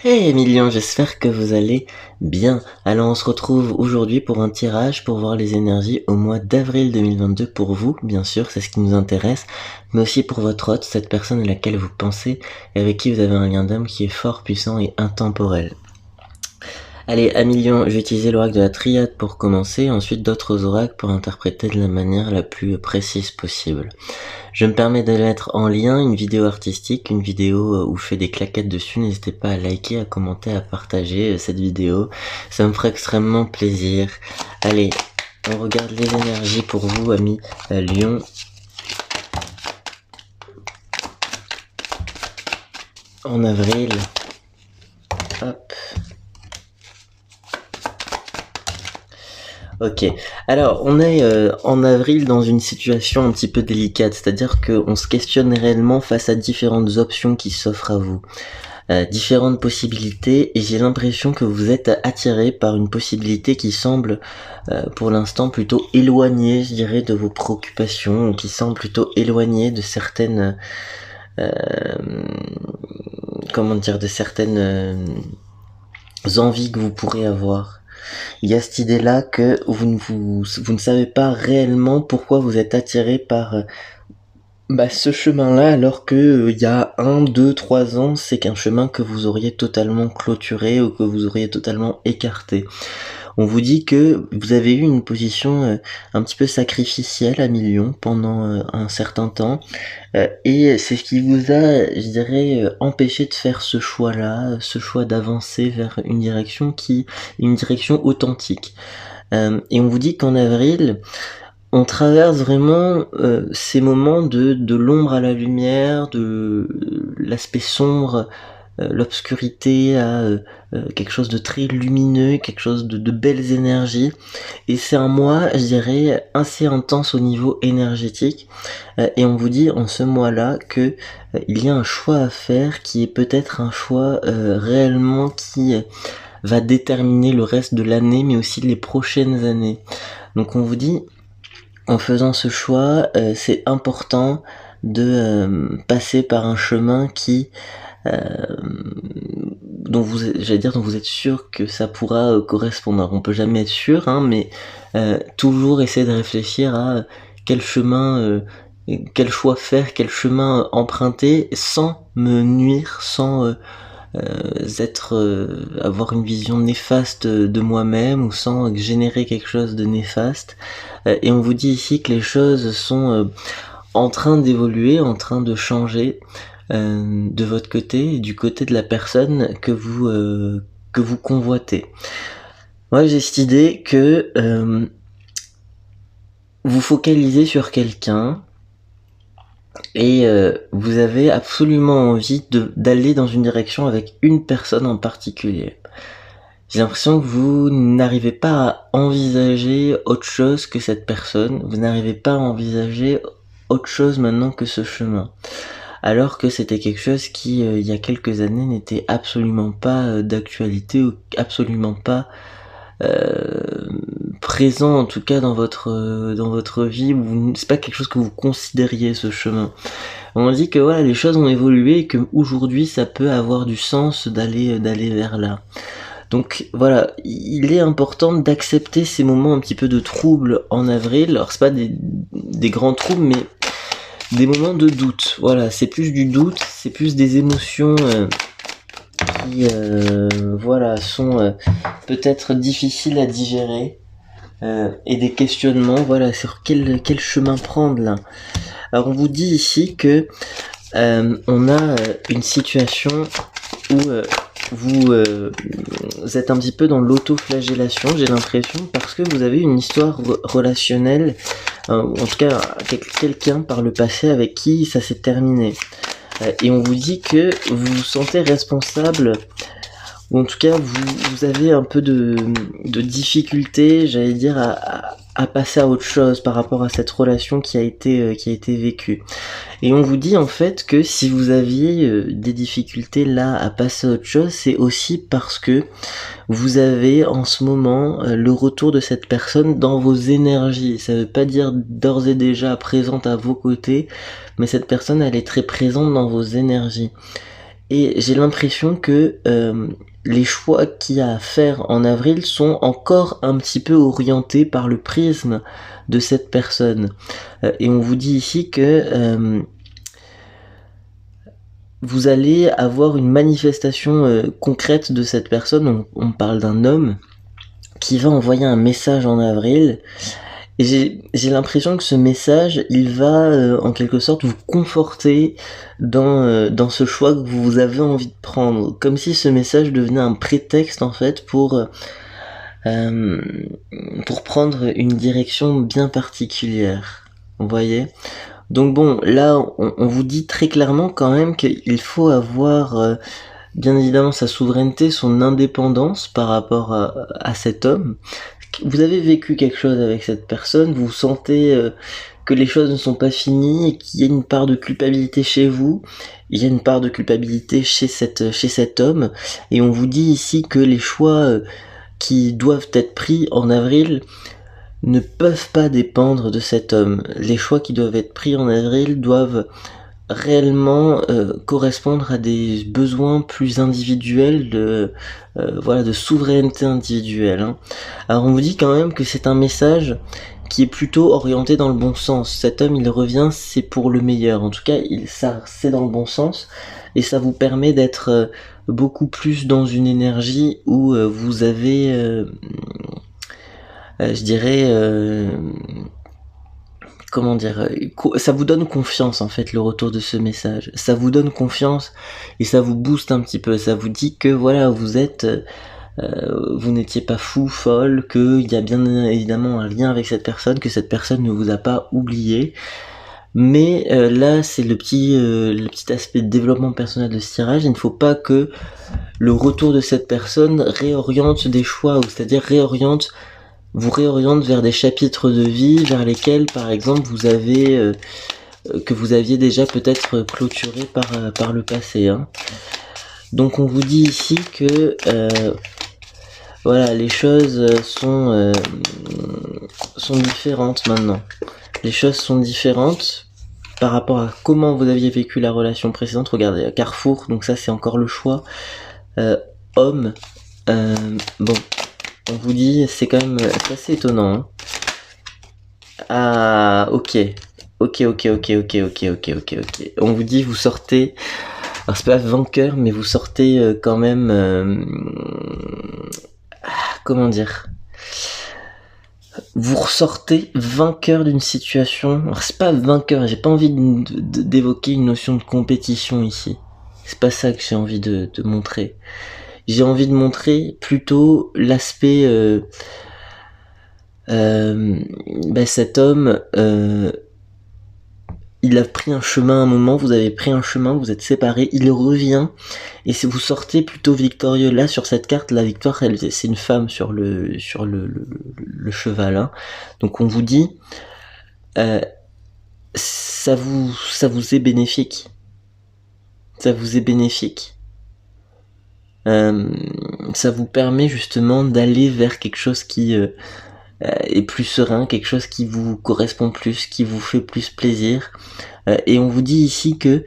Hey Emilien, j'espère que vous allez bien. Alors on se retrouve aujourd'hui pour un tirage pour voir les énergies au mois d'avril 2022 pour vous, bien sûr, c'est ce qui nous intéresse, mais aussi pour votre hôte, cette personne à laquelle vous pensez et avec qui vous avez un lien d'âme qui est fort, puissant et intemporel. Allez, Emilien, je vais utiliser l'oracle de la triade pour commencer, ensuite d'autres oracles pour interpréter de la manière la plus précise possible. Je me permets de mettre en lien une vidéo artistique, une vidéo où je fais des claquettes dessus. N'hésitez pas à liker, à commenter, à partager cette vidéo. Ça me ferait extrêmement plaisir. Allez, on regarde les énergies pour vous, amis Lion. En avril. Hop. Ok, alors on est en avril dans une situation un petit peu délicate, c'est-à-dire qu'on se questionne réellement face à différentes options qui s'offrent à vous, différentes possibilités, et j'ai l'impression que vous êtes attiré par une possibilité qui semble pour l'instant plutôt éloignée, je dirais, de vos préoccupations, ou qui semble plutôt éloignée de certaines, comment dire, de certaines envies que vous pourrez avoir. Il y a cette idée-là que vous ne savez pas réellement pourquoi vous êtes attiré par ce chemin-là, alors que il y a 1, 2, 3 ans, c'est qu'un chemin que vous auriez totalement clôturé ou que vous auriez totalement écarté. On vous dit que vous avez eu une position un petit peu sacrificielle à Million pendant un certain temps, et c'est ce qui vous a, je dirais, empêché de faire ce choix-là, ce choix d'avancer vers une direction authentique. Et on vous dit qu'en avril, on traverse vraiment ces moments de l'ombre à la lumière, de l'aspect sombre, l'obscurité à quelque chose de très lumineux, quelque chose de belles énergies. Et c'est un mois, je dirais, assez intense au niveau énergétique. Et on vous dit en ce mois-là que il y a un choix à faire qui est peut-être un choix réellement qui va déterminer le reste de l'année, mais aussi les prochaines années. Donc on vous dit, en faisant ce choix, c'est important de passer par un chemin qui dont vous êtes sûr que ça pourra correspondre. Alors, on peut jamais être sûr, hein, mais toujours essayer de réfléchir à quel chemin, quel choix faire, quel chemin emprunter sans me nuire, sans avoir une vision néfaste de moi-même ou sans générer quelque chose de néfaste. Et on vous dit ici que les choses sont en train d'évoluer, en train de changer de votre côté et du côté de la personne que vous convoitez. Moi j'ai cette idée que vous focalisez sur quelqu'un et vous avez absolument envie d'aller dans une direction avec une personne en particulier. J'ai l'impression que vous n'arrivez pas à envisager autre chose que cette personne, vous n'arrivez pas à envisager autre chose maintenant que ce chemin. Alors que c'était quelque chose qui, il y a quelques années, n'était absolument pas d'actualité ou absolument pas présent, en tout cas dans votre vie, ou c'est pas quelque chose que vous considériez, ce chemin. On dit que voilà, les choses ont évolué et que aujourd'hui ça peut avoir du sens d'aller vers là. Donc voilà, il est important d'accepter ces moments un petit peu de trouble en avril. Alors c'est pas des grands troubles, mais des moments de doute. Voilà, c'est plus du doute, c'est plus des émotions qui voilà, sont peut-être difficiles à digérer. Et des questionnements, voilà, sur quel chemin prendre là. Alors on vous dit ici que on a une situation où vous êtes un petit peu dans l'autoflagellation, j'ai l'impression, parce que vous avez une histoire relationnelle, en tout cas quelqu'un par le passé avec qui ça s'est terminé. Et on vous dit que vous vous sentez responsable, ou en tout cas vous avez un peu de difficulté, j'allais dire, à passer à autre chose par rapport à cette relation qui a été vécue. Et on vous dit en fait que si vous aviez des difficultés là à passer à autre chose, c'est aussi parce que vous avez en ce moment le retour de cette personne dans vos énergies. Ça veut pas dire d'ores et déjà présente à vos côtés, mais cette personne elle est très présente dans vos énergies. Et j'ai l'impression que les choix qu'il y a à faire en avril sont encore un petit peu orientés par le prisme de cette personne. Et on vous dit ici que vous allez avoir une manifestation concrète de cette personne. On parle d'un homme qui va envoyer un message en avril. Et j'ai l'impression que ce message, il va en quelque sorte vous conforter dans ce choix que vous avez envie de prendre. Comme si ce message devenait un prétexte en fait pour prendre une direction bien particulière. Vous voyez ? Donc bon, là, on vous dit très clairement quand même qu'il faut avoir bien évidemment sa souveraineté, son indépendance par rapport à cet homme. Vous avez vécu quelque chose avec cette personne, vous sentez que les choses ne sont pas finies et qu'il y a une part de culpabilité chez vous, il y a une part de culpabilité chez cet homme, et on vous dit ici que les choix qui doivent être pris en avril ne peuvent pas dépendre de cet homme. Les choix qui doivent être pris en avril doivent réellement correspondre à des besoins plus individuels de souveraineté individuelle. Hein. Alors on vous dit quand même que c'est un message qui est plutôt orienté dans le bon sens. Cet homme, il revient, c'est pour le meilleur. En tout cas, c'est dans le bon sens et ça vous permet d'être beaucoup plus dans une énergie où vous avez, je dirais, comment dire, ça vous donne confiance en fait, le retour de ce message. Ça vous donne confiance et ça vous booste un petit peu. Ça vous dit que voilà, vous n'étiez pas fou, folle, qu'il y a bien évidemment un lien avec cette personne, que cette personne ne vous a pas oublié. Mais là, c'est le petit aspect de développement personnel de ce tirage. Il ne faut pas que le retour de cette personne réoriente des choix, ou c'est-à-dire vous réoriente vers des chapitres de vie vers lesquels, par exemple, que vous aviez déjà peut-être clôturé par le passé. Hein. Donc on vous dit ici que voilà, les choses sont différentes maintenant. Les choses sont différentes par rapport à comment vous aviez vécu la relation précédente. Regardez, Carrefour, donc ça c'est encore le choix. Homme, bon. On vous dit, c'est quand même assez étonnant. Hein. Ah, ok. On vous dit, vous sortez. Alors c'est pas vainqueur, mais vous sortez quand même. Comment dire ? Vous ressortez vainqueur d'une situation. Alors c'est pas vainqueur. J'ai pas envie d'évoquer une notion de compétition ici. C'est pas ça que j'ai envie de montrer. J'ai envie de montrer plutôt l'aspect cet homme il a pris un chemin à un moment, vous avez pris un chemin, vous êtes séparés, il revient et si vous sortez plutôt victorieux. Là sur cette carte, la victoire c'est une femme sur le cheval. Hein. Donc on vous dit ça vous est bénéfique. Ça vous est bénéfique. Ça vous permet justement d'aller vers quelque chose qui est plus serein, quelque chose qui vous correspond plus, qui vous fait plus plaisir. Et on vous dit ici que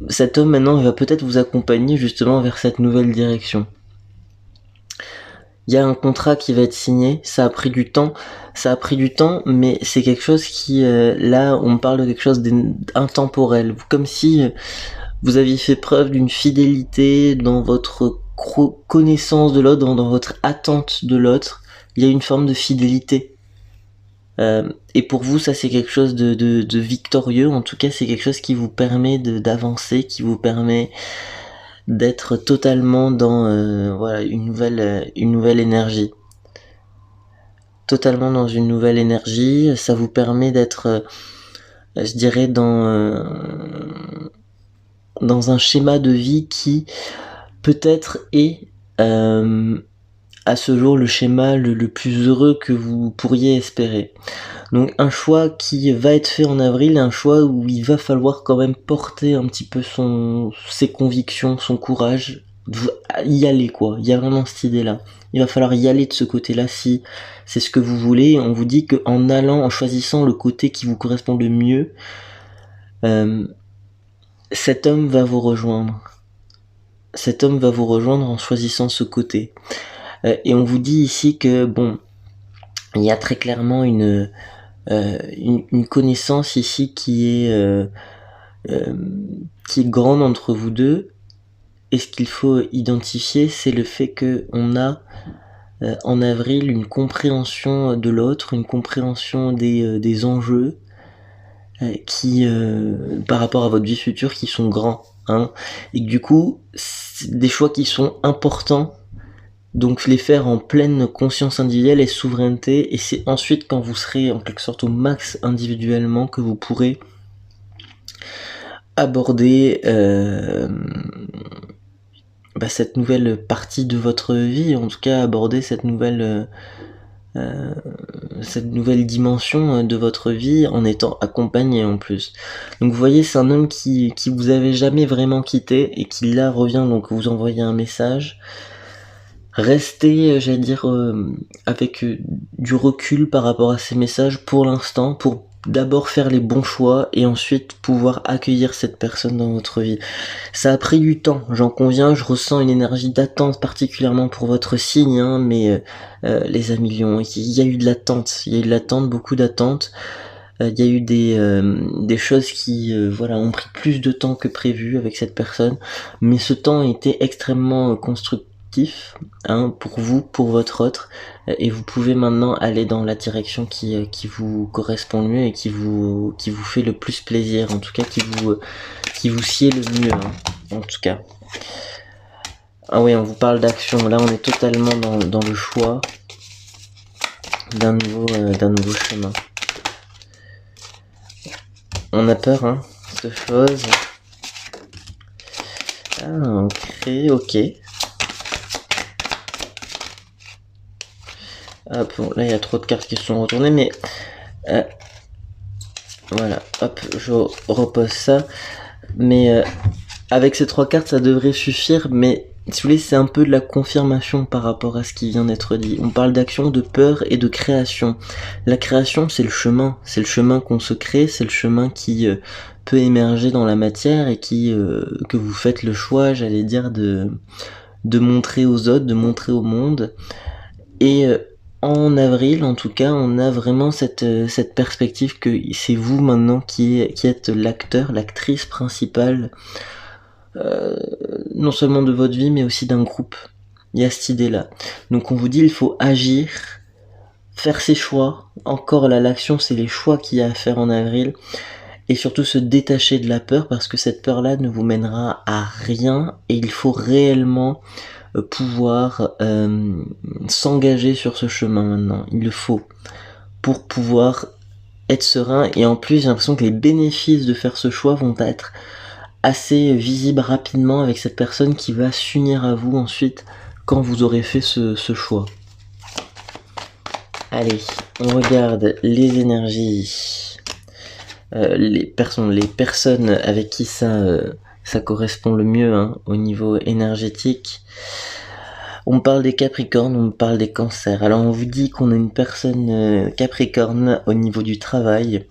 cet homme maintenant il va peut-être vous accompagner justement vers cette nouvelle direction. Il y a un contrat qui va être signé, ça a pris du temps, mais c'est quelque chose qui, là on parle de quelque chose d'intemporel, comme si vous aviez fait preuve d'une fidélité dans votre connaissance de l'autre, dans votre attente de l'autre. Il y a une forme de fidélité. Et pour vous, ça c'est quelque chose de victorieux. En tout cas, c'est quelque chose qui vous permet d'avancer, qui vous permet d'être totalement dans une nouvelle énergie. Totalement dans une nouvelle énergie. Ça vous permet d'être, je dirais, dans un schéma de vie qui peut-être est à ce jour le schéma le plus heureux que vous pourriez espérer. Donc un choix qui va être fait en avril, un choix où il va falloir quand même porter un petit peu ses convictions, son courage, y aller quoi. Il y a vraiment cette idée là. Il va falloir y aller de ce côté-là si c'est ce que vous voulez. On vous dit que en choisissant le côté qui vous correspond le mieux, cet homme va vous rejoindre. cet homme va vous rejoindre en choisissant ce côté. Et on vous dit ici que bon, il y a très clairement une connaissance ici qui est grande entre vous deux. Et ce qu'il faut identifier, c'est le fait que on a en avril une compréhension de l'autre, une compréhension des enjeux qui par rapport à votre vie future qui sont grands, hein, et que du coup c'est des choix qui sont importants, donc les faire en pleine conscience individuelle et souveraineté, et c'est ensuite quand vous serez en quelque sorte au max individuellement que vous pourrez aborder cette nouvelle partie de votre vie, en tout cas aborder cette nouvelle dimension de votre vie en étant accompagné en plus. Donc vous voyez, c'est un homme qui vous avait jamais vraiment quitté et qui là revient donc vous envoyer un message. Restez, j'allais dire, avec du recul par rapport à ces messages pour l'instant, pour d'abord faire les bons choix et ensuite pouvoir accueillir cette personne dans votre vie. Ça a pris du temps, j'en conviens, je ressens une énergie d'attente particulièrement pour votre signe, hein, mais les amis Lions, il y a eu de l'attente, beaucoup d'attente. Il y a eu des choses qui ont pris plus de temps que prévu avec cette personne, mais ce temps était extrêmement constructif, hein, pour vous, pour votre autre, et vous pouvez maintenant aller dans la direction qui vous correspond le mieux et qui vous fait le plus plaisir, en tout cas qui vous sied le mieux, hein, en tout cas. Ah oui, on vous parle d'action, là on est totalement dans le choix d'un nouveau chemin. On a peur, hein, de choses. Ah, ok. Hop, bon, là il y a trop de cartes qui sont retournées, mais voilà, hop, je repose ça. Mais avec ces 3 cartes, ça devrait suffire, mais si vous voulez, c'est un peu de la confirmation par rapport à ce qui vient d'être dit. On parle d'action, de peur et de création. La création, c'est le chemin qu'on se crée, c'est le chemin qui peut émerger dans la matière et que vous faites le choix, j'allais dire, de montrer aux autres, de montrer au monde. Et en avril, en tout cas, on a vraiment cette perspective que c'est vous maintenant qui êtes l'acteur, l'actrice principale, non seulement de votre vie, mais aussi d'un groupe. Il y a cette idée-là. Donc on vous dit, il faut agir, faire ses choix. Encore là, l'action, c'est les choix qu'il y a à faire en avril. Et surtout se détacher de la peur, parce que cette peur-là ne vous mènera à rien, et il faut réellement pouvoir s'engager sur ce chemin maintenant. Il le faut pour pouvoir être serein, et en plus j'ai l'impression que les bénéfices de faire ce choix vont être assez visibles rapidement avec cette personne qui va s'unir à vous ensuite quand vous aurez fait ce choix. Allez, on regarde les énergies, les personnes avec qui ça correspond le mieux, hein, au niveau énergétique. On parle des Capricornes, on parle des Cancers. Alors on vous dit qu'on a une personne Capricorne au niveau du travail,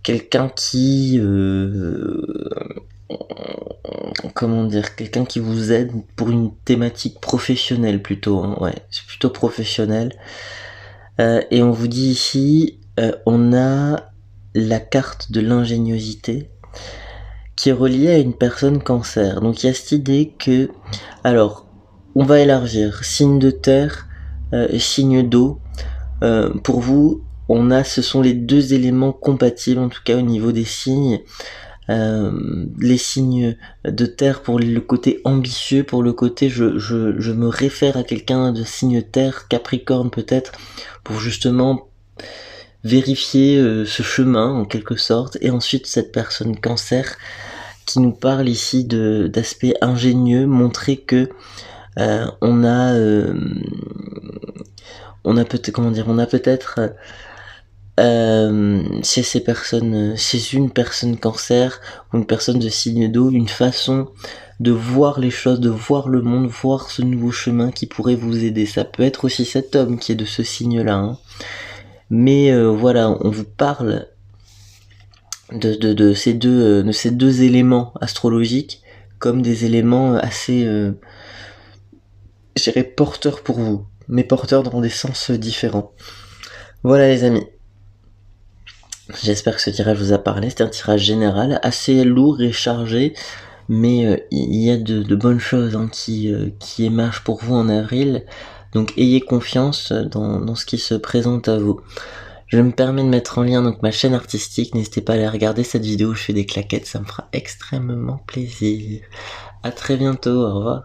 quelqu'un qui quelqu'un qui vous aide pour une thématique professionnelle plutôt, hein, ouais, c'est plutôt professionnel. Et on vous dit ici, on a la carte de l'ingéniosité qui est reliée à une personne Cancer. Donc il y a cette idée que, alors, on va élargir, signe de terre, signe d'eau. Pour vous, ce sont les 2 éléments compatibles, en tout cas au niveau des signes. Les signes de terre pour le côté ambitieux, pour le côté je me réfère à quelqu'un de signe terre, Capricorne peut-être, pour justement vérifier ce chemin en quelque sorte. Et ensuite cette personne Cancer qui nous parle ici d'aspect ingénieux, montrer que on a peut-être chez une personne Cancer ou une personne de signe d'eau, une façon de voir les choses, de voir le monde, voir ce nouveau chemin qui pourrait vous aider. Ça peut être aussi cet homme qui est de ce signe-là, hein. Mais voilà, on vous parle de ces deux éléments astrologiques comme des éléments assez, je dirais, porteurs pour vous, mais porteurs dans des sens différents. Voilà les amis. J'espère que ce tirage vous a parlé. C'est un tirage général, assez lourd et chargé, mais il y a de bonnes choses qui émergent pour vous en avril. Donc ayez confiance dans ce qui se présente à vous. Je me permets de mettre en lien donc ma chaîne artistique. N'hésitez pas à aller regarder cette vidéo où je fais des claquettes, ça me fera extrêmement plaisir. À très bientôt, au revoir.